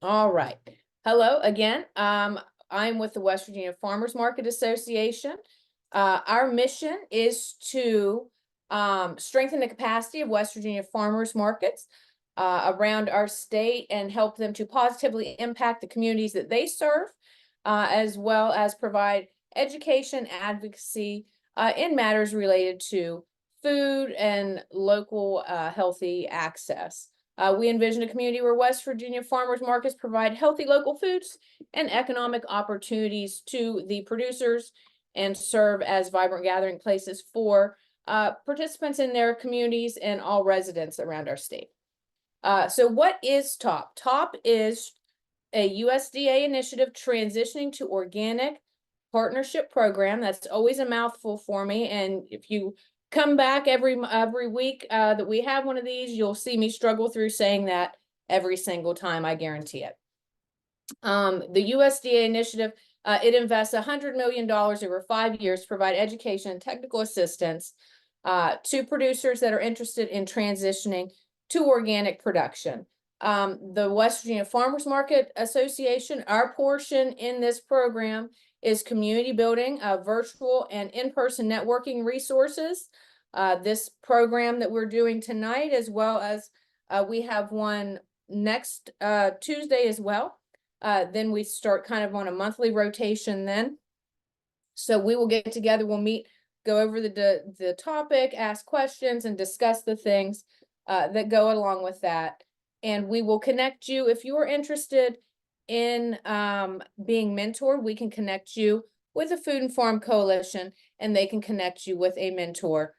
All right. Hello again. I'm with the West Virginia Farmers Market Association. Our mission is to strengthen the capacity of West Virginia farmers markets around our state and help them to positively impact the communities that they serve, as well as provide education, advocacy in matters related to food and local healthy access. We envision a community where West Virginia farmers markets provide healthy local foods and economic opportunities to the producers and serve as vibrant gathering places for participants in their communities and all residents around our state. So what is TOPP? TOPP is a USDA initiative transitioning to organic partnership program. That's always a mouthful for me. And if you come back every week that we have one of these, you'll see me struggle through saying that every single time, I guarantee it. The USDA initiative, it invests $100 million over 5 years to provide education and technical assistance to producers that are interested in transitioning to organic production. The West Virginia Farmers Market Association, our portion in this program is community building, virtual and in-person networking resources. This program that we're doing tonight, as well as we have one next Tuesday as well. Then we start kind of on a monthly rotation then. So we will get together, we'll meet, go over the topic, ask questions, and discuss the things that go along with that. And we will connect you if you are interested in being mentored. We can connect you with the Food and Farm Coalition, and they can connect you with a mentor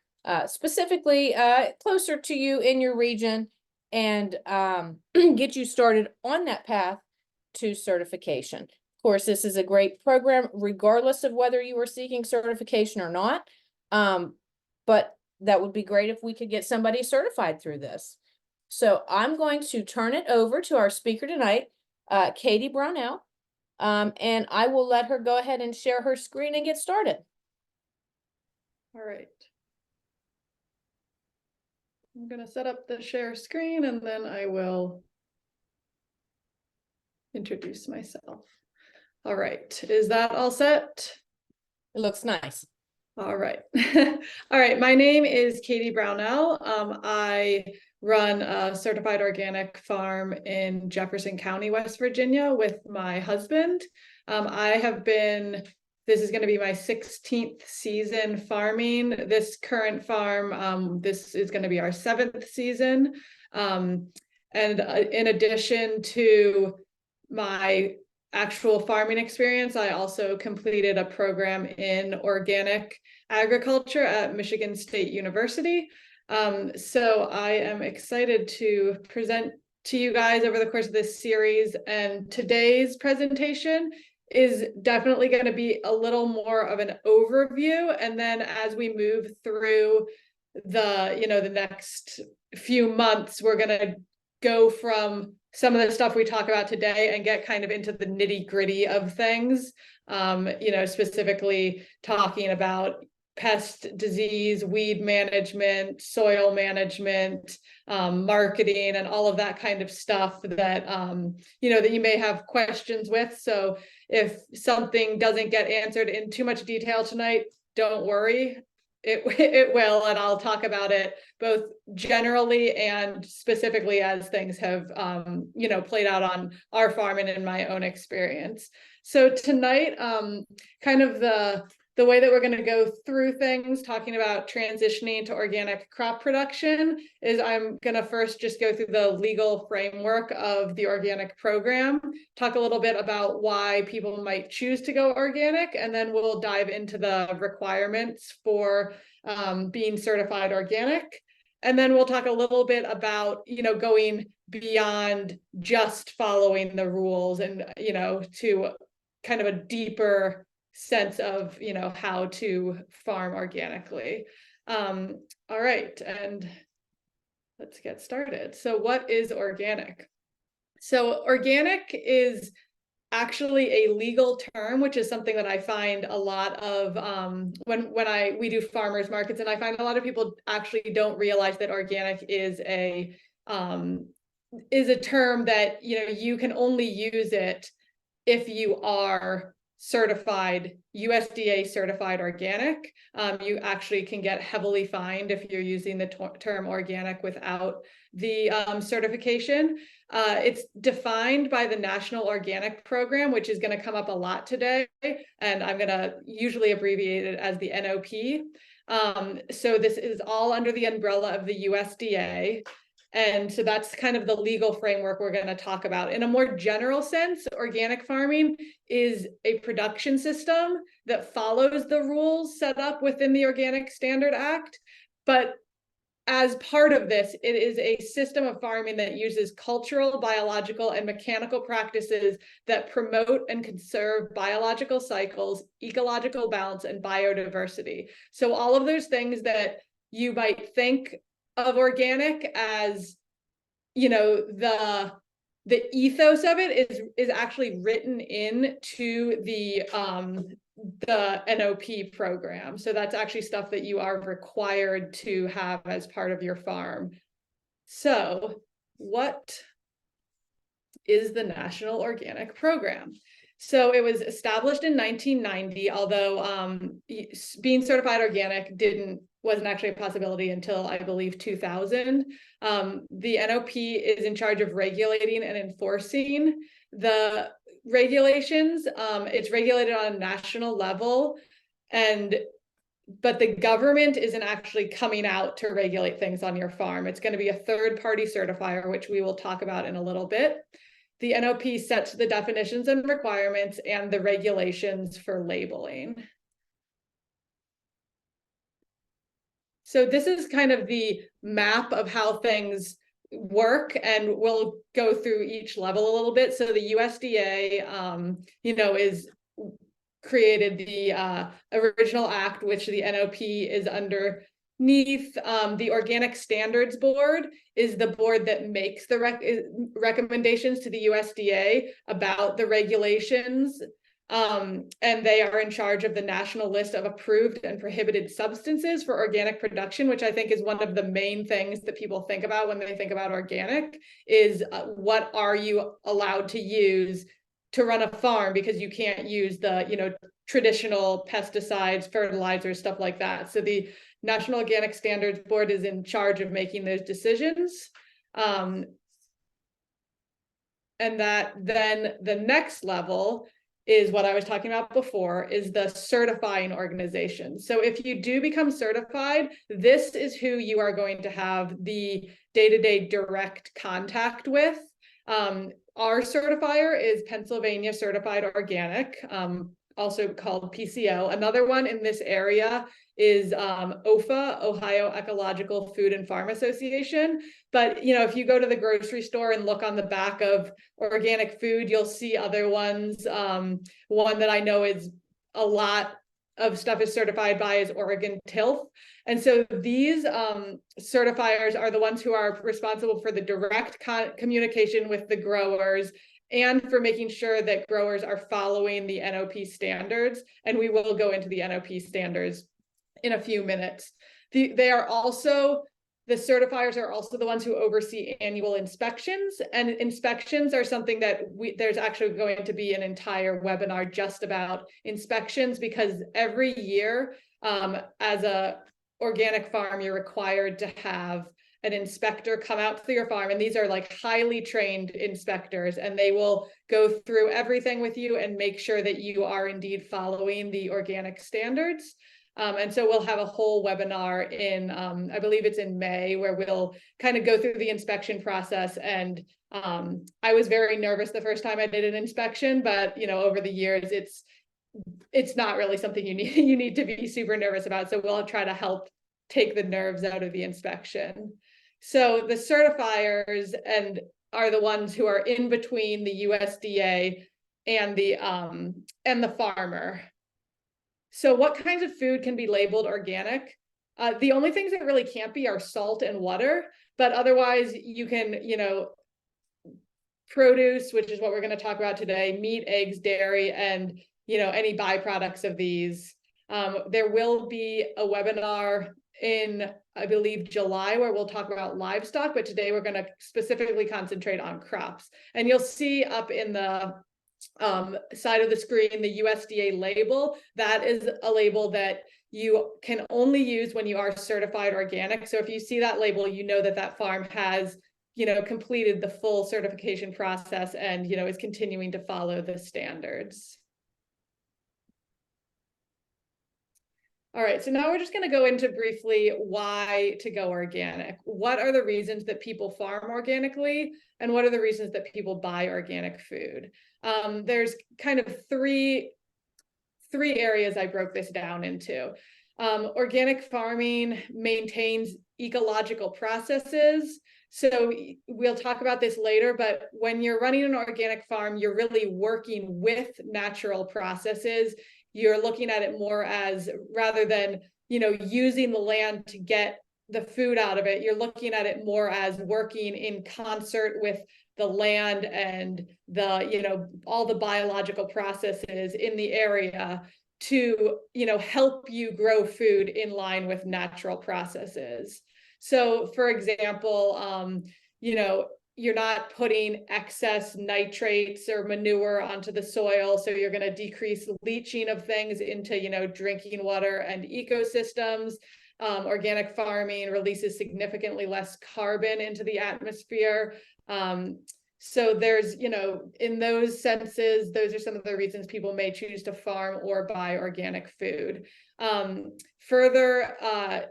specifically closer to you in your region, and get you started on that path to certification. Of course, this is a great program regardless of whether you are seeking certification or not. But that would be great if we could get somebody certified through this. So I'm going to turn it over to our speaker tonight, Katie Brownell, and I will let her go ahead and share her screen and get started. All right. I'm going to set up the share screen and then I will introduce myself. All right. Is that all set? It looks nice. All right. All right. My name is Katie Brownell. I run a certified organic farm in Jefferson County, West Virginia with my husband. This is going to be my 16th season farming this current farm. This is going to be our 7th season. And in addition to my actual farming experience, I also completed a program in organic agriculture at Michigan State University. So I am excited to present to you guys over the course of this series, and today's presentation is definitely going to be a little more of an overview, and then as we move through the next few months, we're going to go from some of the stuff we talk about today and get kind of into the nitty-gritty of things, specifically talking about pest, disease, weed management, soil management, marketing, and all of that kind of stuff that that you may have questions with. So if something doesn't get answered in too much detail tonight, don't worry. It will, and I'll talk about it both generally and specifically as things have played out on our farm and in my own experience. So tonight, kind of the way that we're going to go through things, talking about transitioning to organic crop production, is I'm going to first just go through the legal framework of the organic program, talk a little bit about why people might choose to go organic, and then we'll dive into the requirements for being certified organic. And then we'll talk a little bit about, going beyond just following the rules and, to kind of a deeper sense of how to farm organically. All right, and let's get started. So what is organic? So organic is actually a legal term, which is something that I find a lot of when we do farmers markets, and I find a lot of people actually don't realize that organic is a is a term that, you can only use it if you are certified, USDA certified organic. You actually can get heavily fined if you're using the term organic without the certification. It's defined by the National Organic Program, which is going to come up a lot today, and I'm going to usually abbreviate it as the NOP. So this is all under the umbrella of the USDA. And so that's kind of the legal framework we're going to talk about. In a more general sense, organic farming is a production system that follows the rules set up within the Organic Standard Act. But as part of this, it is a system of farming that uses cultural, biological, and mechanical practices that promote and conserve biological cycles, ecological balance, and biodiversity. So all of those things that you might think of organic as, the ethos of it is actually written into the NOP program. So that's actually stuff that you are required to have as part of your farm. So what is the National Organic Program? So it was established in 1990, although being certified organic wasn't actually a possibility until, I believe, 2000. The NOP is in charge of regulating and enforcing the regulations. It's regulated on a national level, but the government isn't actually coming out to regulate things on your farm. It's going to be a third-party certifier, which we will talk about in a little bit. The NOP sets the definitions and requirements and the regulations for labeling. So this is kind of the map of how things work, and we'll go through each level a little bit. So the USDA, is created the original act, which the NOP is underneath. The Organic Standards Board is the board that makes the recommendations to the USDA about the regulations. And they are in charge of the national list of approved and prohibited substances for organic production, which I think is one of the main things that people think about when they think about organic, is what are you allowed to use to run a farm, because you can't use the, traditional pesticides, fertilizers, stuff like that. So the National Organic Standards Board is in charge of making those decisions. And that then the next level is what I was talking about before, is the certifying organization. So if you do become certified, this is who you are going to have the day-to-day direct contact with. Our certifier is Pennsylvania Certified Organic, also called PCO. Another one in this area is OFA, Ohio Ecological Food and Farm Association. But if you go to the grocery store and look on the back of organic food, you'll see other ones. One that I know is a lot of stuff is certified by is Oregon TILF. And so these certifiers are the ones who are responsible for the direct communication with the growers and for making sure that growers are following the NOP standards. And we will go into the NOP standards in a few minutes. The certifiers are also the ones who oversee annual inspections, and inspections are something that there's actually going to be an entire webinar just about inspections, because every year as a organic farm, you're required to have an inspector come out to your farm, and these are like highly trained inspectors, and they will go through everything with you and make sure that you are indeed following the organic standards. And so we'll have a whole webinar in, I believe it's in May, where we'll kind of go through the inspection process. And I was very nervous the first time I did an inspection, but over the years, it's not really something you need to be super nervous about. So we'll try to help take the nerves out of the inspection. So the certifiers are the ones who are in between the USDA and the farmer. So what kinds of food can be labeled organic? The only things that really can't be are salt and water, but otherwise you can, produce, which is what we're going to talk about today, meat, eggs, dairy, and, any byproducts of these. There will be a webinar in I believe, July, where we'll talk about livestock, but today we're going to specifically concentrate on crops. And you'll see up in the side of the screen, the USDA label. That is a label that you can only use when you are certified organic. So if you see that label, you know that that farm has, completed the full certification process and, is continuing to follow the standards. All right, so now we're just going to go into briefly why to go organic. What are the reasons that people farm organically, and what are the reasons that people buy organic food? There's kind of three areas I broke this down into. Organic farming maintains ecological processes. So we'll talk about this later, but when you're running an organic farm, you're really working with natural processes. You're looking at it more as, rather than, using the land to get the food out of it, you're looking at it more as working in concert with the land and the, all the biological processes in the area to, help you grow food in line with natural processes. So for example, you're not putting excess nitrates or manure onto the soil. So you're going to decrease leaching of things into, drinking water and ecosystems. Organic farming releases significantly less carbon into the atmosphere. So there's, in those senses, those are some of the reasons people may choose to farm or buy organic food. Further,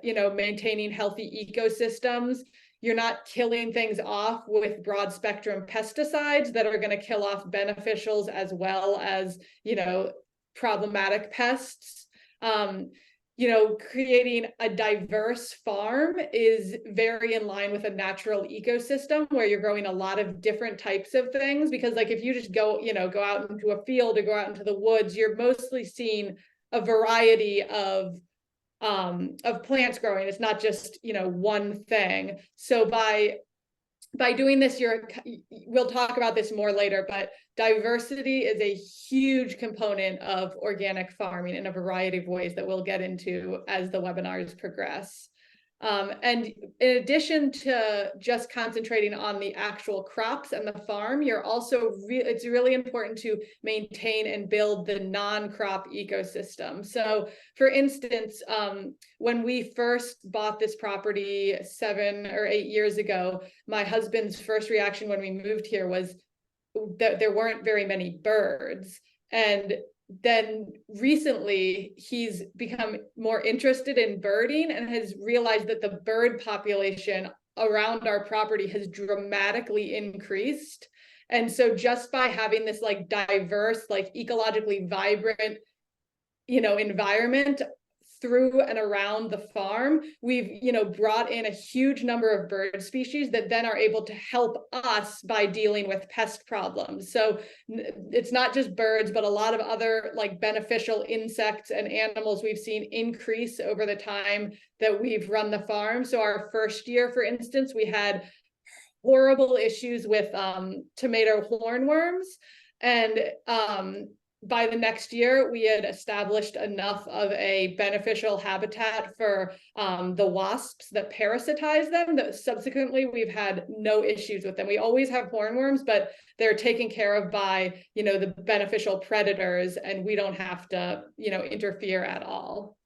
maintaining healthy ecosystems. You're not killing things off with broad spectrum pesticides that are going to kill off beneficials as well as, problematic pests. Creating a diverse farm is very in line with a natural ecosystem where you're growing a lot of different types of things. Because like if you just go out into a field or go out into the woods, you're mostly seeing a variety of plants growing. It's not just, one thing. So by doing this, we'll talk about this more later, but diversity is a huge component of organic farming in a variety of ways that we'll get into as the webinars progress. And in addition to just concentrating on the actual crops and the farm, it's really important to maintain and build the non-crop ecosystem. So for instance, when we first bought this property 7 or 8 years ago, my husband's first reaction when we moved here was that there weren't very many birds. And then recently he's become more interested in birding and has realized that the bird population around our property has dramatically increased. And so just by having this diverse, ecologically vibrant, environment through and around the farm, we've brought in a huge number of bird species that then are able to help us by dealing with pest problems. So it's not just birds, but a lot of other beneficial insects and animals we've seen increase over the time that we've run the farm. So our first year, for instance, we had horrible issues with tomato hornworms, and by the next year, we had established enough of a beneficial habitat for the wasps that parasitize them that subsequently we've had no issues with them. We always have hornworms, but they're taken care of by, the beneficial predators, and we don't have to, interfere at all.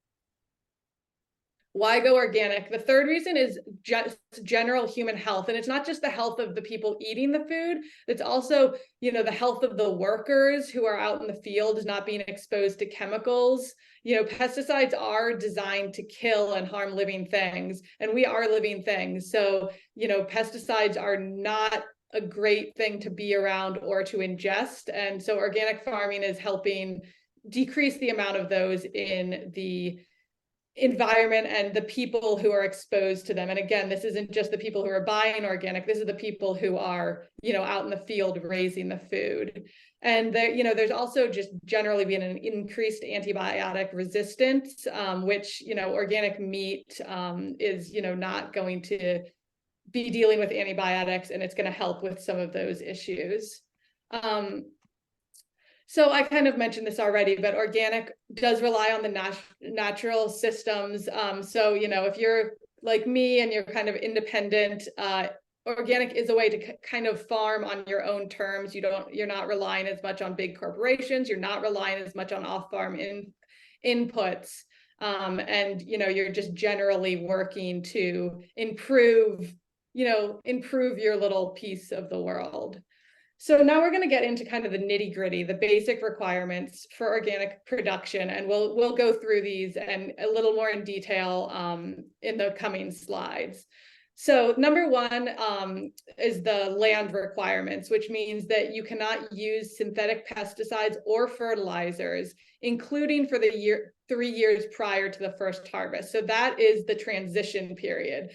Why go organic? The third reason is just general human health. And it's not just the health of the people eating the food. It's also, the health of the workers who are out in the field, not being exposed to chemicals. Pesticides are designed to kill and harm living things, and we are living things. So, pesticides are not a great thing to be around or to ingest. And so organic farming is helping decrease the amount of those in the environment and the people who are exposed to them. And again, this isn't just the people who are buying organic, this is the people who are, out in the field raising the food. And there, there's also just generally been an increased antibiotic resistance, which, organic meat is, not going to be dealing with antibiotics, and it's going to help with some of those issues. So I kind of mentioned this already, but organic does rely on the natural systems. So, if you're like me and you're kind of independent, organic is a way to kind of farm on your own terms. You're not relying as much on big corporations. You're not relying as much on off-farm inputs. And, you're just generally working to improve your little piece of the world. So now we're going to get into kind of the nitty-gritty, the basic requirements for organic production, and we'll go through these and a little more in detail in the coming slides. So number one is the land requirements, which means that you cannot use synthetic pesticides or fertilizers, including for the 3 years prior to the first harvest. So that is the transition period.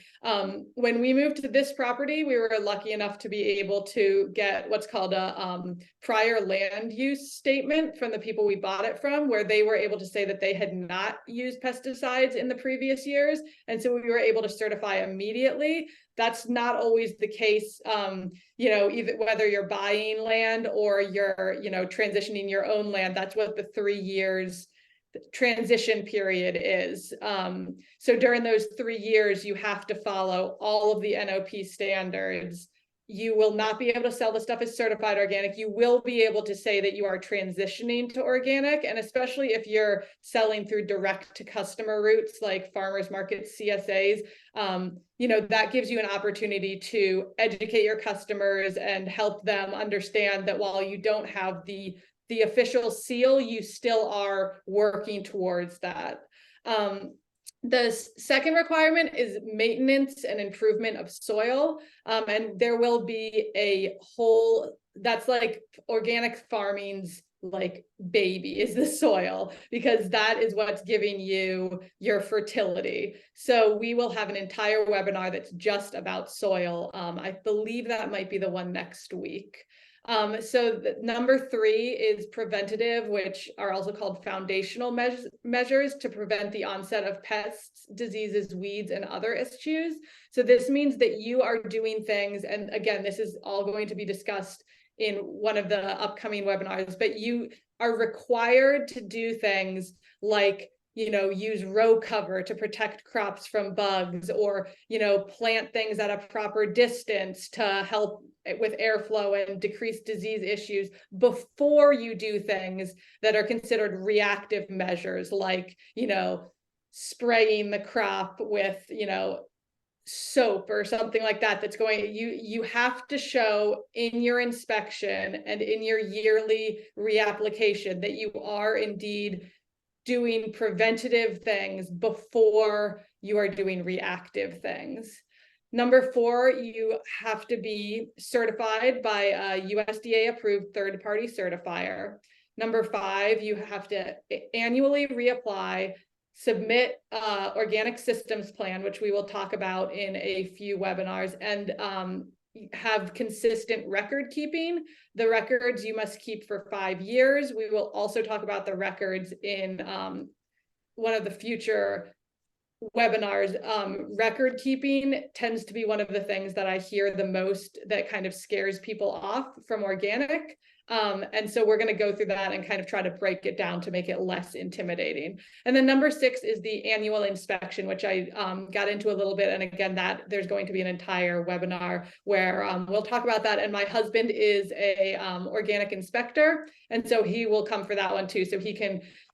When we moved to this property, we were lucky enough to be able to get what's called a prior land use statement from the people we bought it from, where they were able to say that they had not used pesticides in the previous years. And so we were able to certify immediately. That's not always the case, either whether you're buying land or you're, transitioning your own land. That's what the 3 years transition period is. So during those 3 years, you have to follow all of the NOP standards. You will not be able to sell the stuff as certified organic. You will be able to say that you are transitioning to organic, and especially if you're selling through direct to customer routes like farmers markets, CSAs, that gives you an opportunity to educate your customers and help them understand that while you don't have the official seal, you still are working towards that. The second requirement is maintenance and improvement of soil. And there will be a whole, that's like organic farming's like baby is the soil, because that is what's giving you your fertility. So we will have an entire webinar that's just about soil. I believe that might be the one next week. So number 3 is preventative, which are also called foundational measures to prevent the onset of pests, diseases, weeds, and other issues. So this means that you are doing things, and again, this is all going to be discussed in one of the upcoming webinars, but you are required to do things like use row cover to protect crops from bugs, or, plant things at a proper distance to help with airflow and decrease disease issues before you do things that are considered reactive measures, like, spraying the crop with, soap or something like that. That's going, you have to show in your inspection and in your yearly reapplication that you are indeed doing preventative things before you are doing reactive things. Number 4, you have to be certified by a USDA approved third-party certifier. Number 5, you have to annually reapply, submit organic systems plan, which we will talk about in a few webinars, and have consistent record keeping. The records you must keep for 5 years. We will also talk about the records in one of the future webinars. Record keeping tends to be one of the things that I hear the most that kind of scares people off from organic. And so we're going to go through that and kind of try to break it down to make it less intimidating. And then number 6 is the annual inspection, which I got into a little bit. And again, that there's going to be an entire webinar where we'll talk about that. And my husband is a organic inspector, and so he will come for that one too. So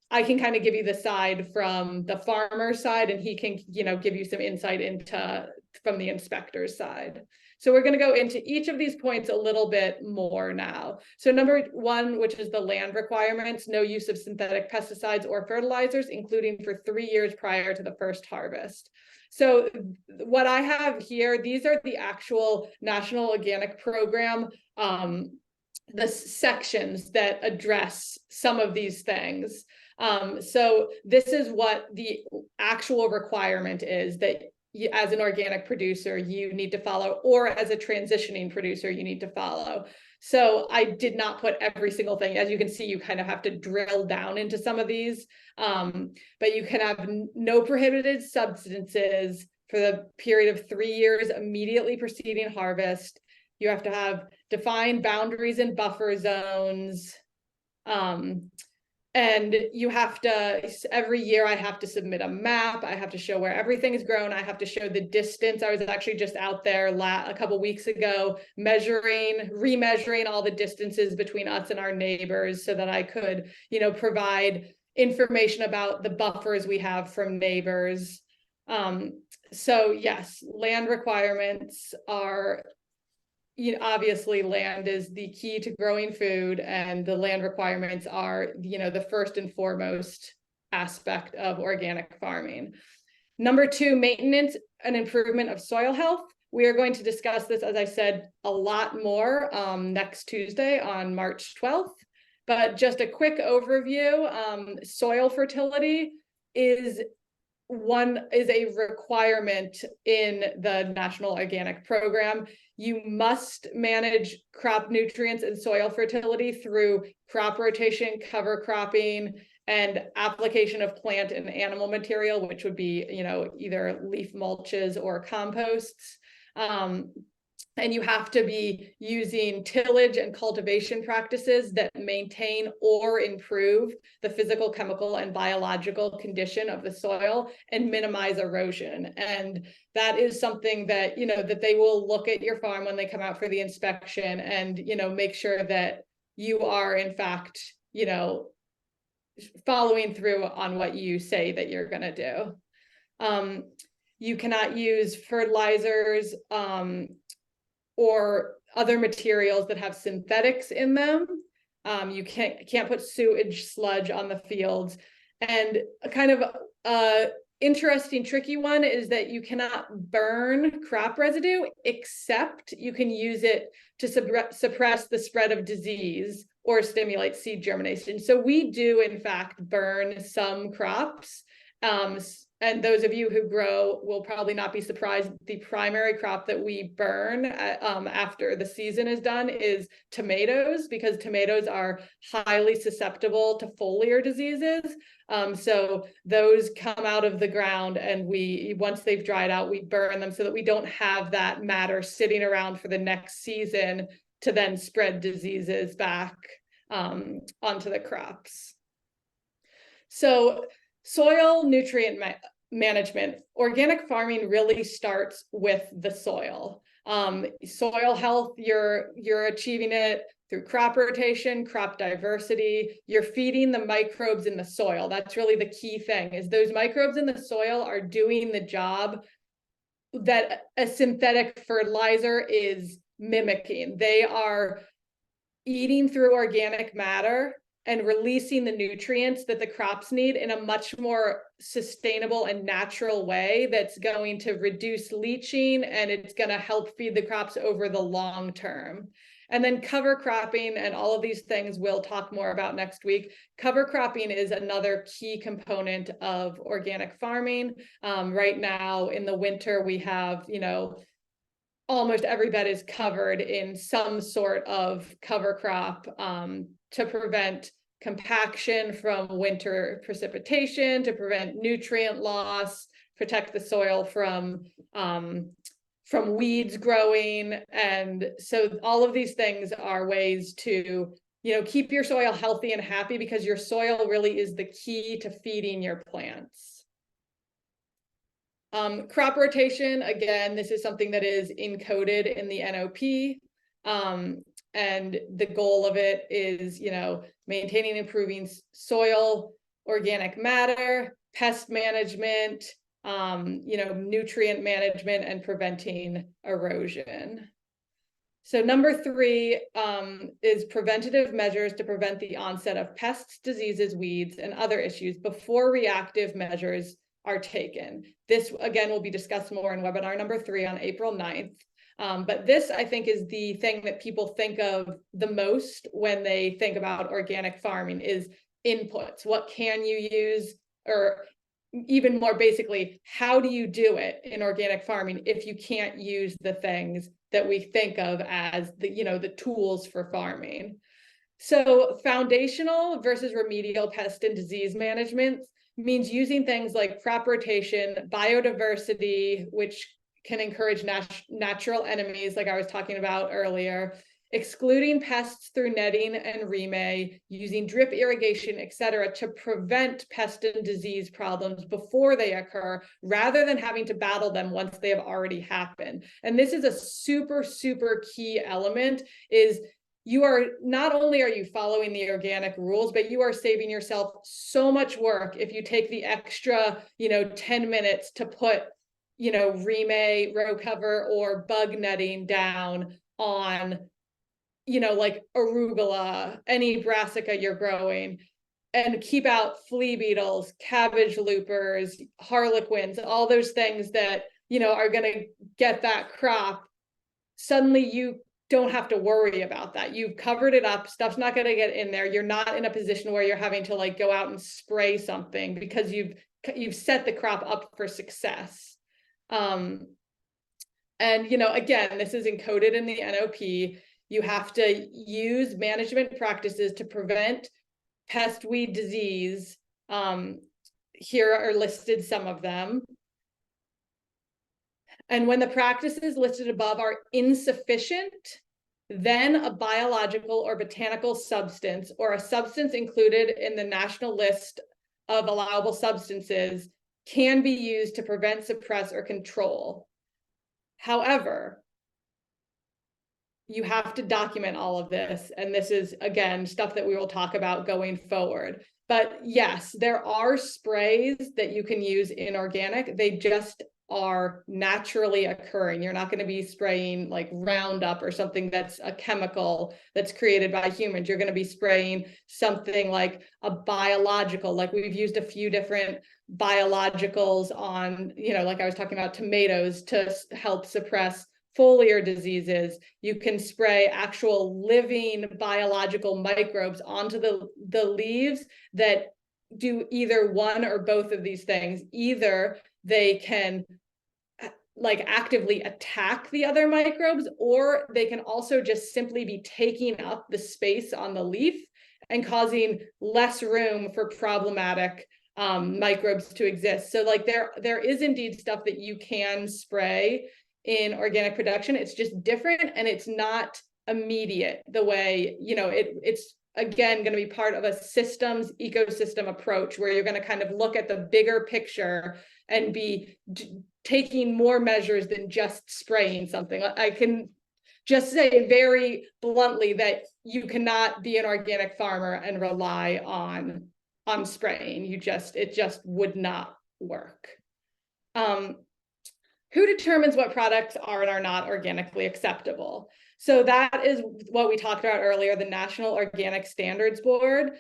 I can kind of give you the side from the farmer side, and he can, give you some insight into from the inspector's side. So we're going to go into each of these points a little bit more now. So number 1, which is the land requirements, no use of synthetic pesticides or fertilizers, including for 3 years prior to the first harvest. So what I have here, these are the actual National Organic Program, the sections that address some of these things. So this is what the actual requirement is that as an organic producer, you need to follow, or as a transitioning producer, you need to follow. So I did not put every single thing. As you can see, you kind of have to drill down into some of these, but you can have no prohibited substances for the period of 3 years immediately preceding harvest. You have to have defined boundaries and buffer zones. And you have to, every year I have to submit a map. I have to show where everything is grown. I have to show the distance. I was actually just out there a couple weeks ago, remeasuring all the distances between us and our neighbors so that I could, provide information about the buffers we have from neighbors. So yes, land requirements are, obviously land is the key to growing food, and the land requirements are, the first and foremost aspect of organic farming. Number 2, maintenance and improvement of soil health. We are going to discuss this, as I said, a lot more next Tuesday on March 12th. But just a quick overview, soil fertility is a requirement in the National Organic Program. You must manage crop nutrients and soil fertility through crop rotation, cover cropping, and application of plant and animal material, which would be, either leaf mulches or composts. And you have to be using tillage and cultivation practices that maintain or improve the physical, chemical, and biological condition of the soil and minimize erosion. And that is something that, that they will look at your farm when they come out for the inspection and, make sure that you are, in fact, following through on what you say that you're going to do. You cannot use fertilizers, or other materials that have synthetics in them. You can't put sewage sludge on the fields. And a kind of interesting, tricky one is that you cannot burn crop residue, except you can use it to suppress the spread of disease or stimulate seed germination. So we do, in fact, burn some crops. And those of you who grow will probably not be surprised. The primary crop that we burn after the season is done is tomatoes, because tomatoes are highly susceptible to foliar diseases. So those come out of the ground, and once they've dried out, we burn them so that we don't have that matter sitting around for the next season to then spread diseases back onto the crops. So soil nutrient management. Organic farming really starts with the soil. Soil health, you're achieving it through crop rotation, crop diversity. You're feeding the microbes in the soil. That's really the key thing, is those microbes in the soil are doing the job that a synthetic fertilizer is mimicking. They are eating through organic matter and releasing the nutrients that the crops need in a much more sustainable and natural way that's going to reduce leaching, and it's going to help feed the crops over the long term. And then cover cropping and all of these things we'll talk more about next week. Cover cropping is another key component of organic farming. Right now in the winter, we have, almost every bed is covered in some sort of cover crop to prevent compaction from winter precipitation, to prevent nutrient loss, protect the soil from weeds growing. And so all of these things are ways to, keep your soil healthy and happy, because your soil really is the key to feeding your plants. Crop rotation, again, this is something that is encoded in the NOP. And the goal of it is, maintaining, improving soil, organic matter, pest management, nutrient management, and preventing erosion. So number 3 is preventative measures to prevent the onset of pests, diseases, weeds, and other issues before reactive measures are taken. This, again, will be discussed more in webinar number 3 on April 9th. But this, I think, is the thing that people think of the most when they think about organic farming, is inputs. What can you use? Or even more basically, how do you do it in organic farming if you can't use the things that we think of as the tools for farming? So foundational versus remedial pest and disease management means using things like crop rotation, biodiversity, which can encourage natural enemies, like I was talking about earlier, excluding pests through netting and remay, using drip irrigation, etc., to prevent pest and disease problems before they occur, rather than having to battle them once they have already happened. And this is a super, super key element, is you are not only are you following the organic rules, but you are saving yourself so much work if you take the extra, 10 minutes to put, remay, row cover, or bug netting down on, like arugula, any brassica you're growing, and keep out flea beetles, cabbage loopers, harlequins, all those things that, are going to get that crop. Suddenly you don't have to worry about that. You've covered it up. Stuff's not going to get in there. You're not in a position where you're having to like go out and spray something, because you've set the crop up for success. And, again, this is encoded in the NOP. You have to use management practices to prevent pest, weed, disease. Here are listed some of them. And when the practices listed above are insufficient, then a biological or botanical substance, or a substance included in the national list of allowable substances, can be used to prevent, suppress, or control. However, you have to document all of this. And this is, again, stuff that we will talk about going forward. But yes, there are sprays that you can use in organic. They just are naturally occurring. You're not going to be spraying like Roundup or something that's a chemical that's created by humans. You're going to be spraying something like a biological, like we've used a few different biologicals on, like I was talking about tomatoes to help suppress foliar diseases. You can spray actual living biological microbes onto the leaves that do either one or both of these things. Either they can like actively attack the other microbes, or they can also just simply be taking up the space on the leaf and causing less room for problematic microbes to exist. So like there is indeed stuff that you can spray in organic production. It's just different, and it's not immediate the way, it's again going to be part of a systems ecosystem approach, where you're going to kind of look at the bigger picture and be taking more measures than just spraying something. I can just say very bluntly that you cannot be an organic farmer and rely on spraying. It just would not work. Who determines what products are and are not organically acceptable? So that is what we talked about earlier, the National Organic Standards Board.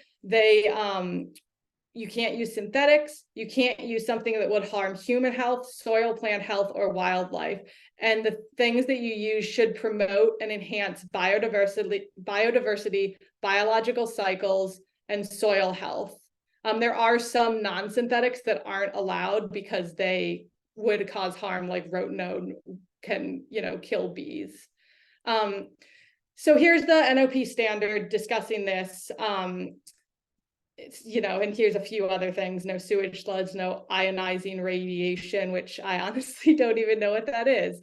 You can't use synthetics. You can't use something that would harm human health, soil, plant health, or wildlife. And the things that you use should promote and enhance biodiversity, biological cycles, and soil health. There are some non-synthetics that aren't allowed because they would cause harm, like rotenone can, kill bees. So here's the NOP standard discussing this. It's, and here's a few other things: no sewage sludge, no ionizing radiation, which I honestly don't even know what that is.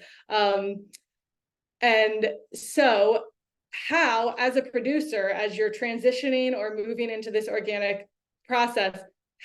And so how, as a producer, as you're transitioning or moving into this organic process,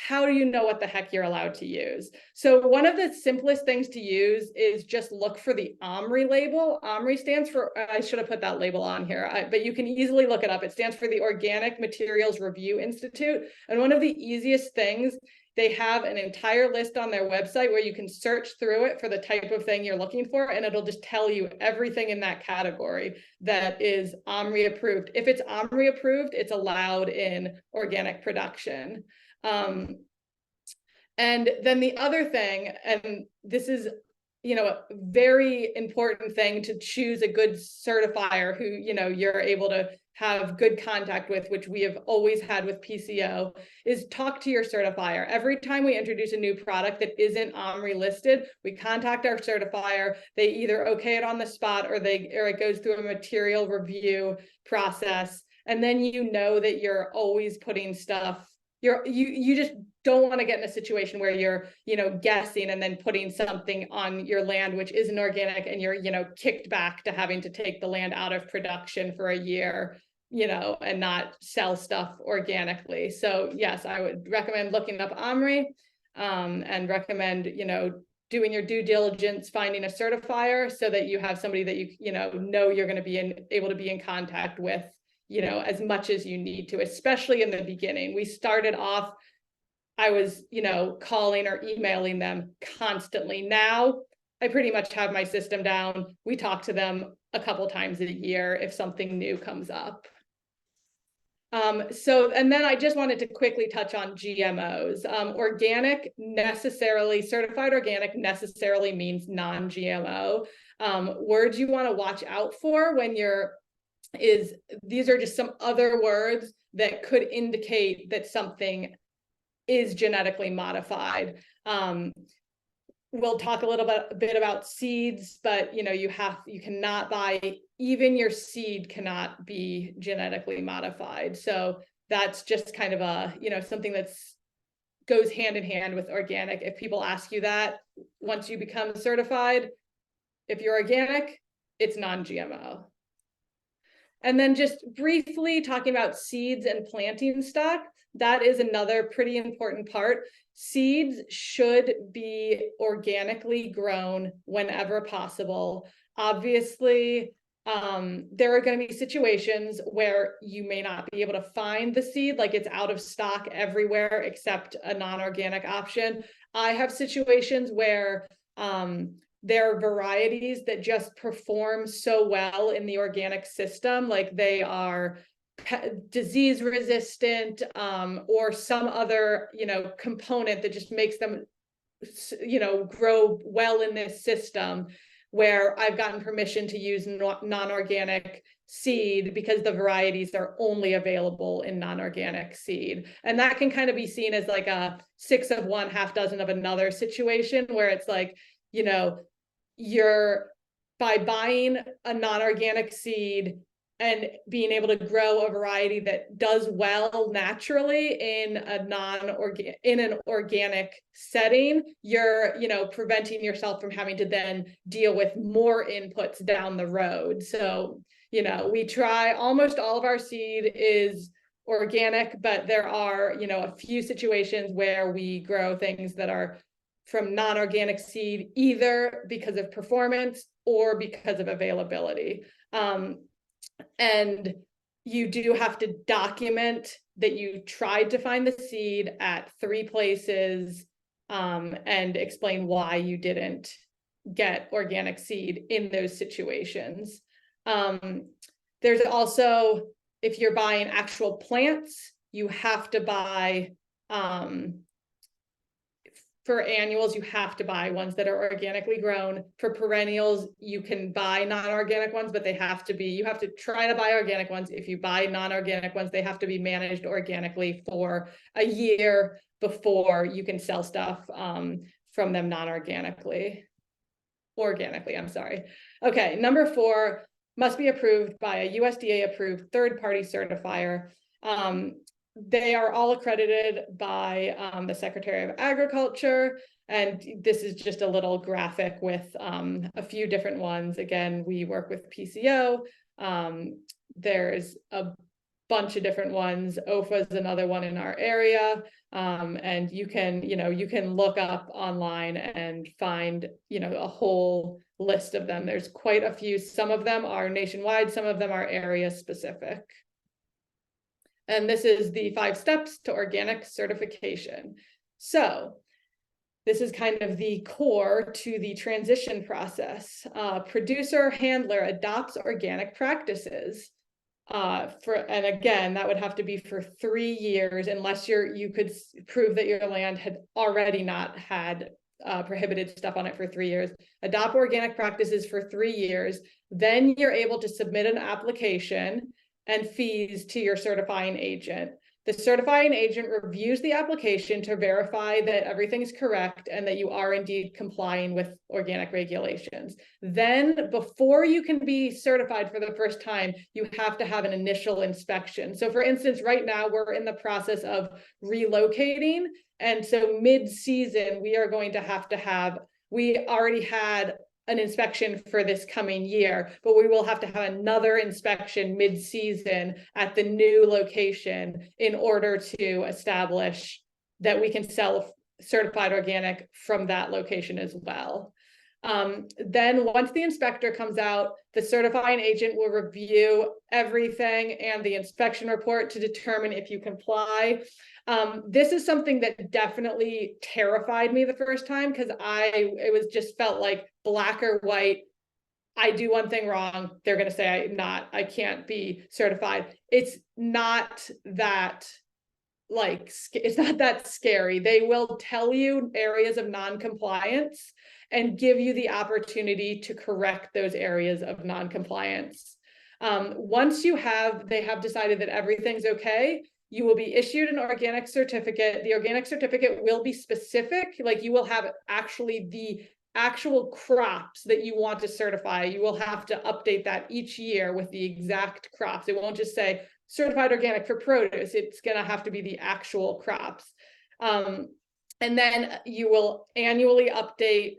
how do you know what the heck you're allowed to use? So one of the simplest things to use is just look for the OMRI label. OMRI stands for, I should have put that label on here, but you can easily look it up. It stands for the Organic Materials Review Institute. And one of the easiest things, they have an entire list on their website where you can search through it for the type of thing you're looking for, and it'll just tell you everything in that category that is OMRI approved. If it's OMRI approved, it's allowed in organic production. And then the other thing, and this is, a very important thing to choose a good certifier who, you're able to have good contact with, which we have always had with PCO, is talk to your certifier. Every time we introduce a new product that isn't OMRI listed, we contact our certifier. They either okay it on the spot, or it goes through a material review process. And then that you're always putting stuff you just don't want to get in a situation where you're, guessing and then putting something on your land which isn't organic, and you're, kicked back to having to take the land out of production for a year, and not sell stuff organically. So yes, I would recommend looking up OMRI, and recommend, doing your due diligence, finding a certifier so that you have somebody that you know you're going to be able to be in contact with, as much as you need to, especially in the beginning. We started off, I was, calling or emailing them constantly. Now I pretty much have my system down. We talk to them a couple times a year if something new comes up. And then I just wanted to quickly touch on GMOs. Certified organic necessarily means non-GMO. Words you want to watch out for when these are just some other words that could indicate that something is genetically modified. We'll talk a bit about seeds, but you cannot buy, even your seed cannot be genetically modified. So that's just kind of a, something that's goes hand in hand with organic. If people ask you that once you become certified, if you're organic, it's non-GMO. And then just briefly talking about seeds and planting stock, that is another pretty important part. Seeds should be organically grown whenever possible. Obviously, there are going to be situations where you may not be able to find the seed, like it's out of stock everywhere except a non-organic option. I have situations where there are varieties that just perform so well in the organic system, like they are disease resistant, or some other, component that just makes them, grow well in this system, where I've gotten permission to use non-organic seed because the varieties are only available in non-organic seed. And that can kind of be seen as like a 6 of one, half dozen of another situation, where it's like, you're, by buying a non-organic seed and being able to grow a variety that does well naturally in an organic setting, you're, preventing yourself from having to then deal with more inputs down the road. So, we try, almost all of our seed is organic, but there are, a few situations where we grow things that are from non-organic seed, either because of performance or because of availability. And you do have to document that you tried to find the seed at 3 places, and explain why you didn't get organic seed in those situations. There's also, if you're buying actual plants, you have to buy, for annuals, you have to buy ones that are organically grown. For perennials, you can buy non-organic ones, but you have to try to buy organic ones. If you buy non-organic ones, they have to be managed organically for a year before you can sell stuff from them non-organically. Organically, I'm sorry. Okay, number 4, must be approved by a USDA approved third-party certifier. They are all accredited by the Secretary of Agriculture, and this is just a little graphic with a few different ones. Again, we work with PCO. There's a bunch of different ones. OFA is another one in our area, and you can look up online and find a whole list of them. There's quite a few. Some of them are nationwide, some of them are area specific. And this is the 5 steps to organic certification. So this is kind of the core to the transition process. Producer or handler adopts organic practices. And again, that would have to be for 3 years, unless you could prove that your land had already not had prohibited stuff on it for 3 years. Adopt organic practices for 3 years. Then you're able to submit an application and fees to your certifying agent. The certifying agent reviews the application to verify that everything is correct and that you are indeed complying with organic regulations. Then before you can be certified for the first time, you have to have an initial inspection. So for instance, right now we're in the process of relocating. And so mid-season, we are going to have, we already had an inspection for this coming year, but we will have to have another inspection mid-season at the new location in order to establish that we can sell certified organic from that location as well. Then once the inspector comes out, the certifying agent will review everything and the inspection report to determine if you comply. This is something that definitely terrified me the first time, because it was just felt like black or white. I do one thing wrong, they're going to say I can't be certified. It's not that it's not that scary. They will tell you areas of non-compliance and give you the opportunity to correct those areas of non-compliance. Once they have decided that everything's okay, you will be issued an organic certificate. The organic certificate will be specific, like you will have actually the actual crops that you want to certify. You will have to update that each year with the exact crops. It won't just say certified organic for produce. It's going to have to be the actual crops. And then you will annually update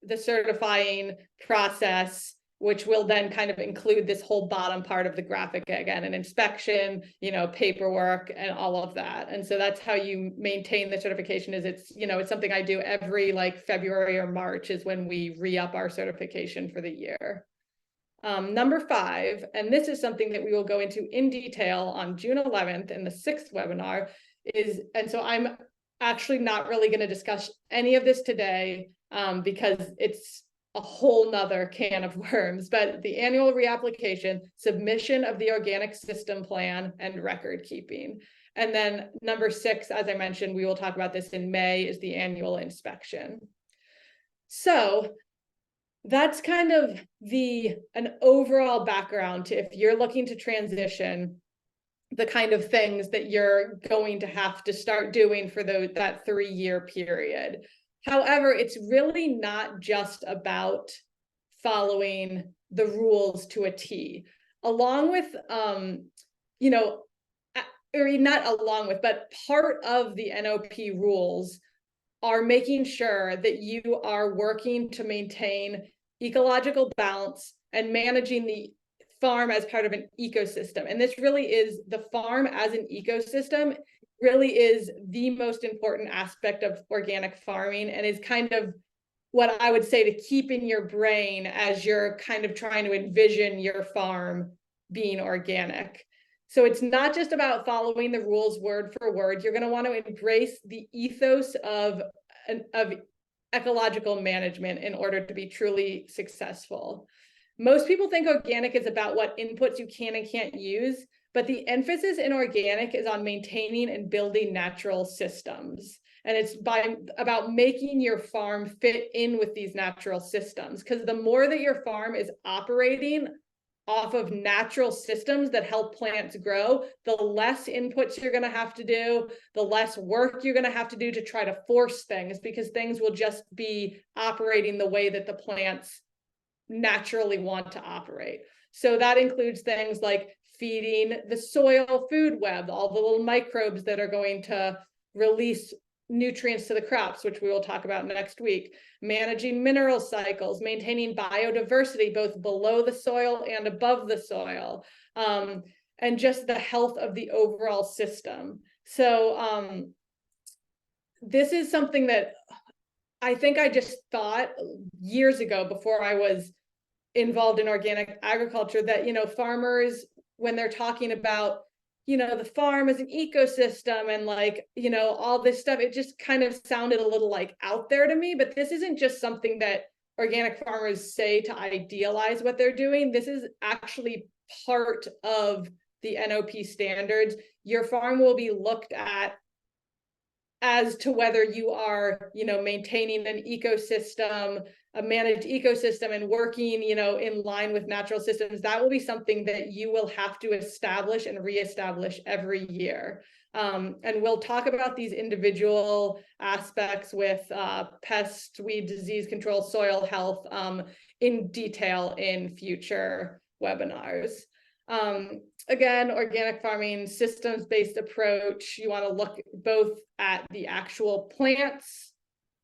the certifying process, which will then kind of include this whole bottom part of the graphic again, an inspection, paperwork and all of that. And so that's how you maintain the certification. It's something I do every February or March is when we re-up our certification for the year. Number 5, and this is something that we will go into in detail on June 11th in the 6th webinar and so I'm actually not really going to discuss any of this today because it's a whole nother can of worms, but the annual reapplication, submission of the organic system plan, and record keeping. And then number 6, as I mentioned, we will talk about this in May, is the annual inspection. So that's kind of an overall background to if you're looking to transition, the kind of things that you're going to have to start doing for that 3-year period. However, it's really not just about following the rules to a T. Along with, but part of the NOP rules are making sure that you are working to maintain ecological balance and managing the farm as part of an ecosystem. And this really is, the farm as an ecosystem really is the most important aspect of organic farming, and is kind of what I would say to keep in your brain as you're kind of trying to envision your farm being organic. So it's not just about following the rules word for word. You're going to want to embrace the ethos of ecological management in order to be truly successful. Most people think organic is about what inputs you can and can't use, but the emphasis in organic is on maintaining and building natural systems. And it's about making your farm fit in with these natural systems, because the more that your farm is operating off of natural systems that help plants grow, the less inputs you're going to have to do, the less work you're going to have to do to try to force things, because things will just be operating the way that the plants naturally want to operate. So that includes things like feeding the soil food web, all the little microbes that are going to release nutrients to the crops, which we will talk about next week, managing mineral cycles, maintaining biodiversity both below the soil and above the soil, and just the health of the overall system. So this is something that I think I just thought years ago, before I was involved in organic agriculture, that farmers, when they're talking about the farm as an ecosystem and all this stuff, it just kind of sounded a little out there to me. But this isn't just something that organic farmers say to idealize what they're doing. This is actually part of the NOP standards. Your farm will be looked at as to whether you are maintaining an ecosystem, a managed ecosystem and working, you know, in line with natural systems, that will be something that you will have to establish and reestablish every year. And we'll talk about these individual aspects with pest, weed, disease control, soil health in detail in future webinars. Again, organic farming, systems-based approach. You want to look both at the actual plants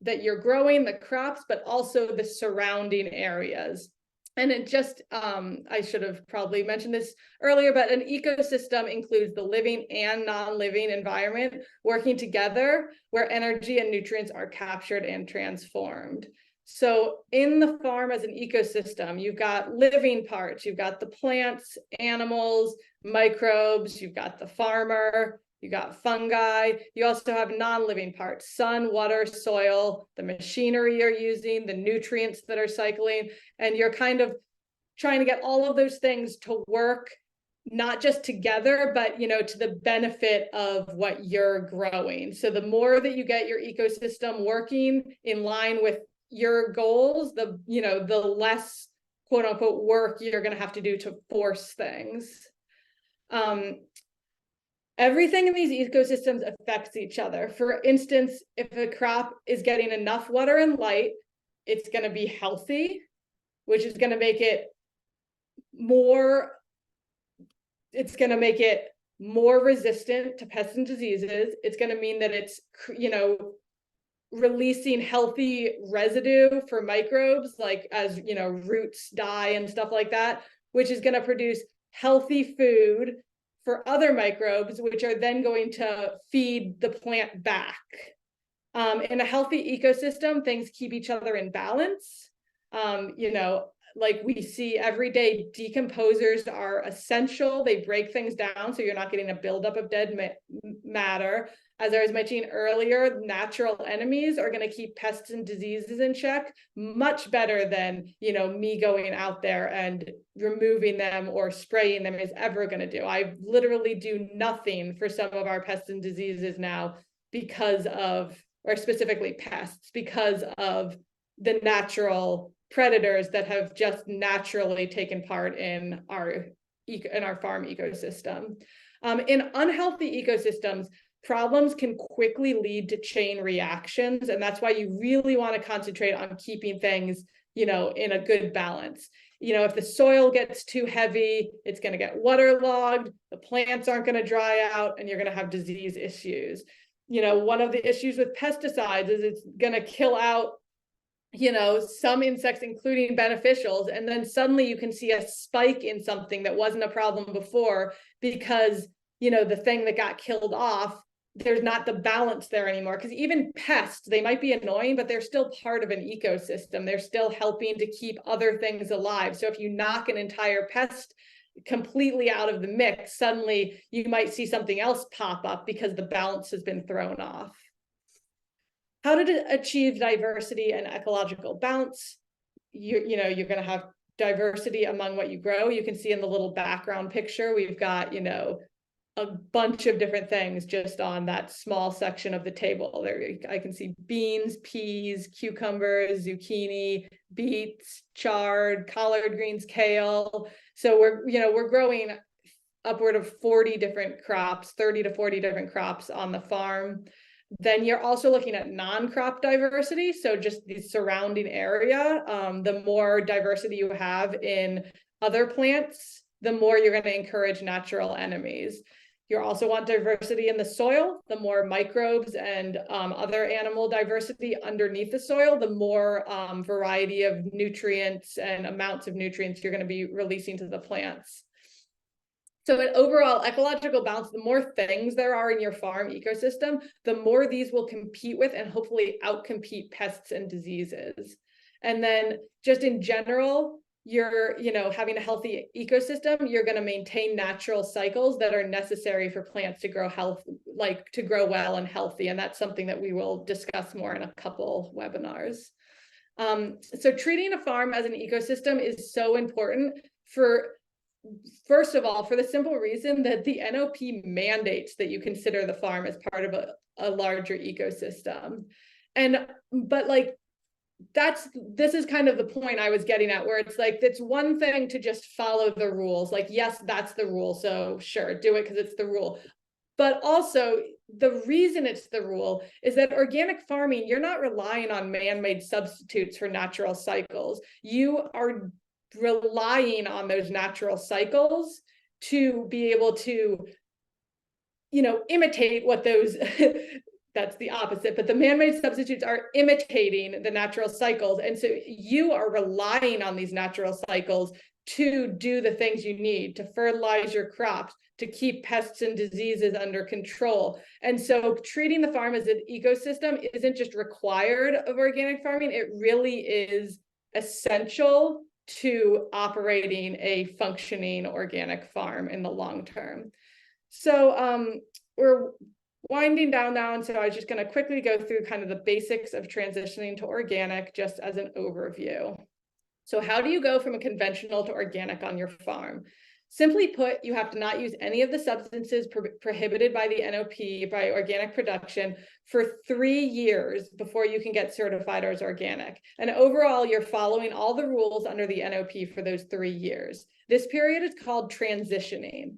that you're growing, the crops, but also the surrounding areas. And it just, I should have probably mentioned this earlier, but an ecosystem includes the living and non-living environment working together where energy and nutrients are captured and transformed. So in the farm as an ecosystem, you've got living parts, you've got the plants, animals, microbes, you've got the farmer, you got fungi, you also have non-living parts, sun, water, soil, the machinery you're using, the nutrients that are cycling, and you're kind of trying to get all of those things to work, not just together, but, you know, to the benefit of what you're growing. So the more that you get your ecosystem working in line with your goals, the, you know, the less quote unquote work you're going to have to do to force things. Everything in these ecosystems affects each other. For instance, if a crop is getting enough water and light, it's going to be healthy, which is going to make it more, it's going to make it more resistant to pests and diseases. It's going to mean that it's, you know, releasing healthy residue for microbes, like as, you know, roots die and stuff like that, which is going to produce healthy food for other microbes, which are then going to feed the plant back. In a healthy ecosystem, things keep each other in balance. You know, like we see every day, decomposers are essential. They break things down so you're not getting a buildup of dead matter. As I was mentioning earlier, natural enemies are going to keep pests and diseases in check much better than, you know, me going out there and removing them or spraying them is ever going to do. I literally do nothing for some of our pests and diseases now because of, or specifically pests, because of the natural predators that have just naturally taken part in our farm ecosystem. In unhealthy ecosystems, problems can quickly lead to chain reactions, and that's why you really want to concentrate on keeping things, you know, in a good balance. You know, if the soil gets too heavy, it's going to get waterlogged, the plants aren't going to dry out, and you're going to have disease issues. You know, one of the issues with pesticides is it's going to kill out, you know, some insects, including beneficials, and then suddenly you can see a spike in something that wasn't a problem before because, you know, the thing that got killed off, there's not the balance there anymore. Because even pests, they might be annoying, but they're still part of an ecosystem. They're still helping to keep other things alive. So if you knock an entire pest completely out of the mix, suddenly you might see something else pop up because the balance has been thrown off. How to achieve diversity and ecological balance? You know, you're going to have diversity among what you grow. You can see in the little background picture, we've got, you know, a bunch of different things just on that small section of the table. There, I can see beans, peas, cucumbers, zucchini, beets, chard, collard greens, kale. So we're growing upward of 40 different crops, 30 to 40 different crops on the farm. Then you're also looking at non-crop diversity. So just the surrounding area, the more diversity you have in other plants, the more you're going to encourage natural enemies. You also want diversity in the soil. The more microbes and other animal diversity underneath the soil, the more variety of nutrients and amounts of nutrients you're going to be releasing to the plants. So in overall ecological balance, the more things there are in your farm ecosystem, the more these will compete with and hopefully outcompete pests and diseases. And then just in general, you're, you know, having a healthy ecosystem, you're going to maintain natural cycles that are necessary for plants to grow to grow well and healthy. And that's something that we will discuss more in a couple webinars. So treating a farm as an ecosystem is so important first of all, for the simple reason that the NOP mandates that you consider the farm as part of a larger ecosystem. But like this is kind of the point I was getting at, where it's like, it's one thing to just follow the rules. Like, yes, that's the rule, so sure, do it because it's the rule. But also, the reason it's the rule is that organic farming, you're not relying on man-made substitutes for natural cycles. You are relying on those natural cycles to be able to, imitate what those that's the opposite, but the man-made substitutes are imitating the natural cycles. And so you are relying on these natural cycles to do the things you need to fertilize your crops, to keep pests and diseases under control. And so treating the farm as an ecosystem isn't just required of organic farming, it really is essential to operating a functioning organic farm in the long term. So we're winding down now, and so I was just going to quickly go through kind of the basics of transitioning to organic just as an overview. So how do you go from a conventional to organic on your farm? Simply put, you have to not use any of the substances prohibited by the NOP, by organic production, for 3 years before you can get certified as organic. And overall, you're following all the rules under the NOP for those 3 years. This period is called transitioning.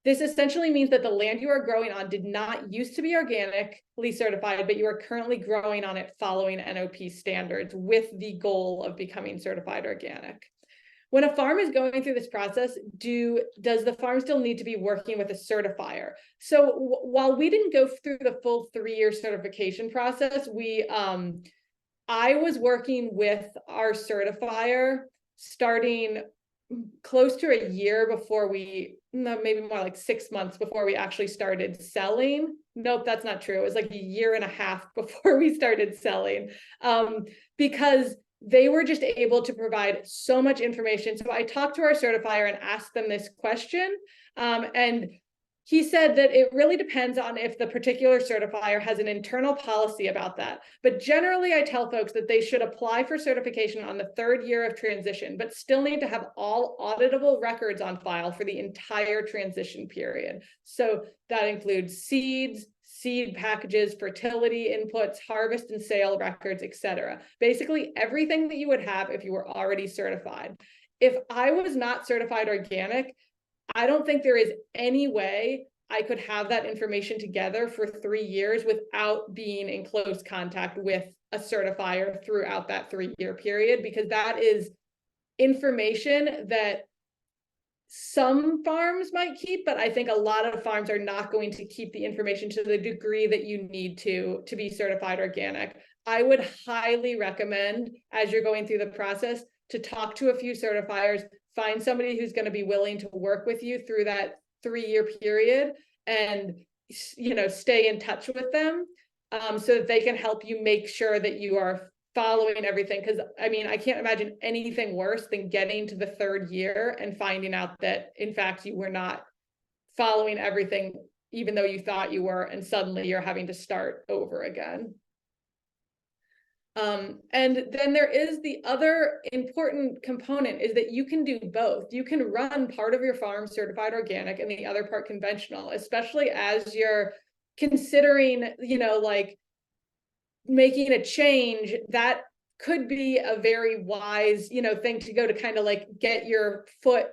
This essentially means that the land you are growing on did not used to be organically certified, but you are currently growing on it following NOP standards with the goal of becoming certified organic. When a farm is going through this process, does the farm still need to be working with a certifier? So while we didn't go through the full 3-year certification process, I was working with our certifier starting close to a year before maybe more like 6 months before we actually started selling. Nope, that's not true. It was like a year and a half before we started selling, because they were just able to provide so much information. So I talked to our certifier and asked them this question, and he said that it really depends on if the particular certifier has an internal policy about that. But generally, I tell folks that they should apply for certification on the 3rd year of transition, but still need to have all auditable records on file for the entire transition period. So that includes seeds, seed packages, fertility inputs, harvest and sale records, etc. Basically, everything that you would have if you were already certified. If I was not certified organic, I don't think there is any way I could have that information together for 3 years without being in close contact with a certifier throughout that 3-year period, because that is information that some farms might keep, but I think a lot of farms are not going to keep the information to the degree that you need to be certified organic. I would highly recommend, as you're going through the process, to talk to a few certifiers, find somebody who's going to be willing to work with you through that 3-year period, and stay in touch with them, so that they can help you make sure that you are following everything. Because I mean, I can't imagine anything worse than getting to the 3rd year and finding out that in fact you were not following everything, even though you thought you were, and suddenly you're having to start over again. And then there is the other important component, is that you can do both. You can run part of your farm certified organic and the other part conventional, especially as you're considering, like making a change. That could be a very wise, thing to go to kind of like get your foot,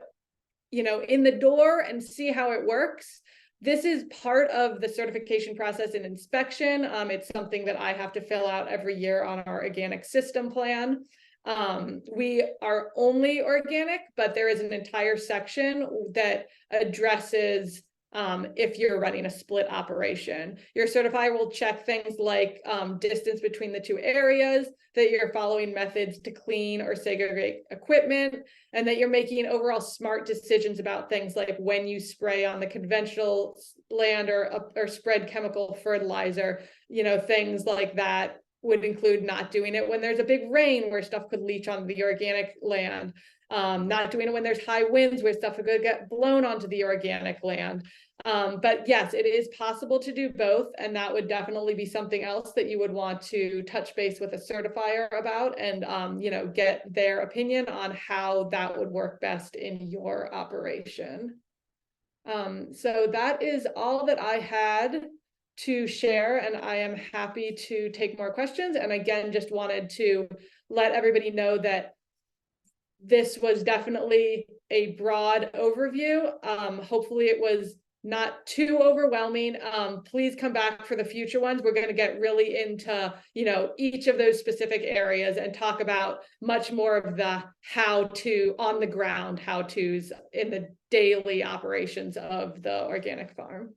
in the door and see how it works. This is part of the certification process and inspection. It's something that I have to fill out every year on our organic system plan. We are only organic, but there is an entire section that addresses if you're running a split operation. Your certifier will check things like distance between the 2 areas, that you're following methods to clean or segregate equipment, and that you're making overall smart decisions about things like when you spray on the conventional land or spread chemical fertilizer. Things like that would include not doing it when there's a big rain where stuff could leach onto the organic land. Not doing it when there's high winds where stuff could get blown onto the organic land. But yes, it is possible to do both, and that would definitely be something else that you would want to touch base with a certifier about, and get their opinion on how that would work best in your operation. So that is all that I had to share, and I am happy to take more questions. And again, just wanted to let everybody know that this was definitely a broad overview. Hopefully it was not too overwhelming. Please come back for the future ones. We're going to get really into, each of those specific areas and talk about much more of the how to on the ground, how to's in the daily operations of the organic farm.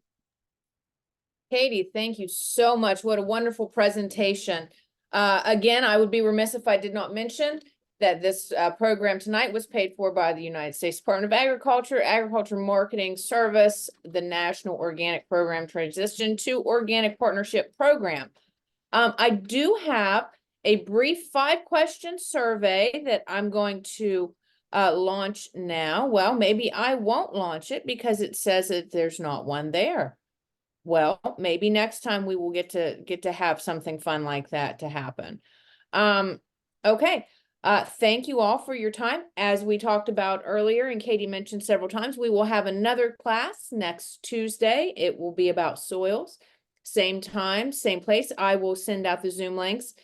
Katie, thank you so much. What a wonderful presentation. Again, I would be remiss if I did not mention that this program tonight was paid for by the United States Department of Agriculture, Agriculture Marketing Service, the National Organic Program Transition to Organic Partnership Program. I do have a brief 5-question survey that I'm going to launch now. Well, maybe I won't launch it because it says that there's not one there. Well, maybe next time we will get to have something fun like that to happen. Okay. Thank you all for your time. As we talked about earlier, and Katie mentioned several times, we will have another class next Tuesday. It will be about soils. Same time, same place. I will send out the Zoom links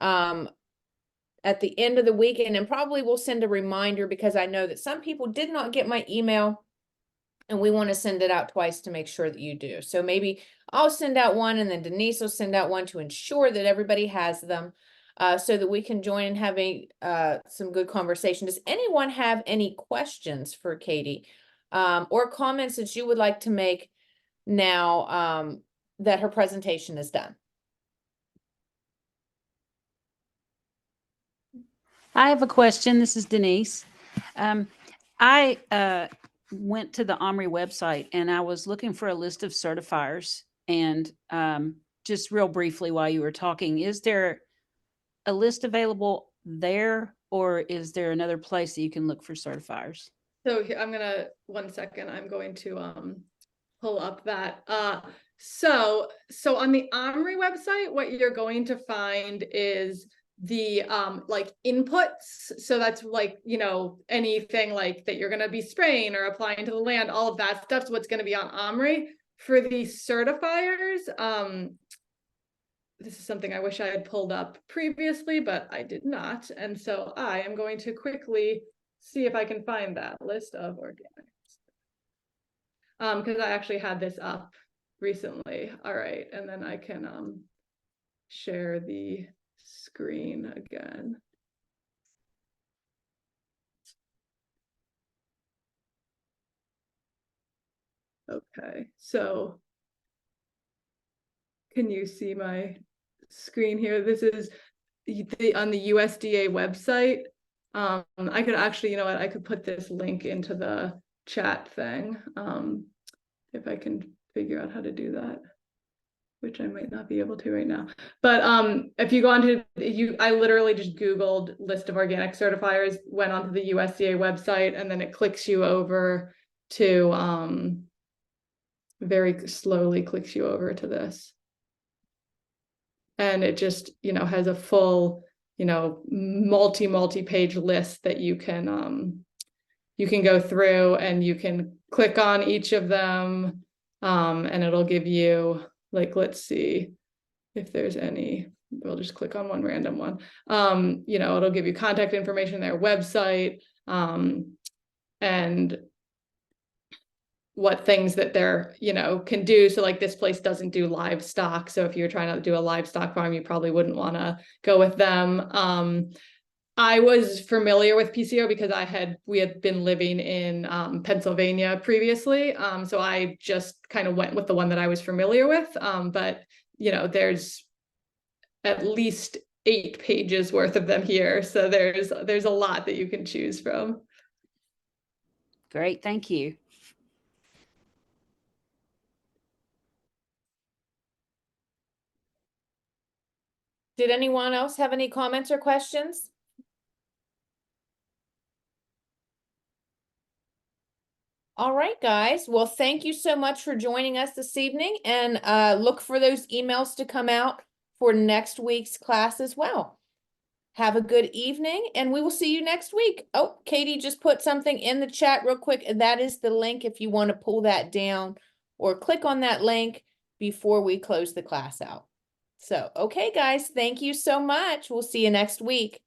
at the end of the week, and then probably we'll send a reminder because I know that some people did not get my email. And we want to send it out twice to make sure that you do. So maybe I'll send out one and then Denise will send out one to ensure that everybody has them so that we can join and have some good conversation. Does anyone have any questions for Katie or comments that you would like to make now that her presentation is done? I have a question. This is Denise. I went to the OMRI website and I was looking for a list of certifiers. And just real briefly while you were talking, is there a list available there or is there another place that you can look for certifiers? So here, one second, I'm going to pull up that. So on the OMRI website, what you're going to find is the like inputs. So that's like, anything like that you're going to be spraying or applying to the land, all of that stuff's what's going to be on OMRI. For the certifiers, this is something I wish I had pulled up previously, but I did not. And so I am going to quickly see if I can find that list of organics. Because I actually had this up recently. All right, and then I can share the screen again. Okay, so can you see my screen here? This is on the USDA website. I could actually, I could put this link into the chat thing if I can figure out how to do that, which I might not be able to right now. But if you go onto I literally just Googled list of organic certifiers, went onto the USDA website, and then it clicks you over to very slowly clicks you over to this. And it just, has a full, multi-page list that you can go through and you can click on each of them. And it'll give you, like, let's see if there's any, we'll just click on one random one. It'll give you contact information, their website, and what things that they're, can do. So like this place doesn't do livestock. So if you're trying to do a livestock farm, you probably wouldn't want to go with them. I was familiar with PCO because we had been living in Pennsylvania previously. So I just kind of went with the one that I was familiar with. But, there's at least 8 pages worth of them here. So there's a lot that you can choose from. Great. Thank you. Did anyone else have any comments or questions? All right, guys. Well, thank you so much for joining us this evening, and look for those emails to come out for next week's class as well. Have a good evening, and we will see you next week. Oh, Katie just put something in the chat real quick. That is the link if you want to pull that down or click on that link before we close the class out. So, okay, guys, thank you so much. We'll see you next week.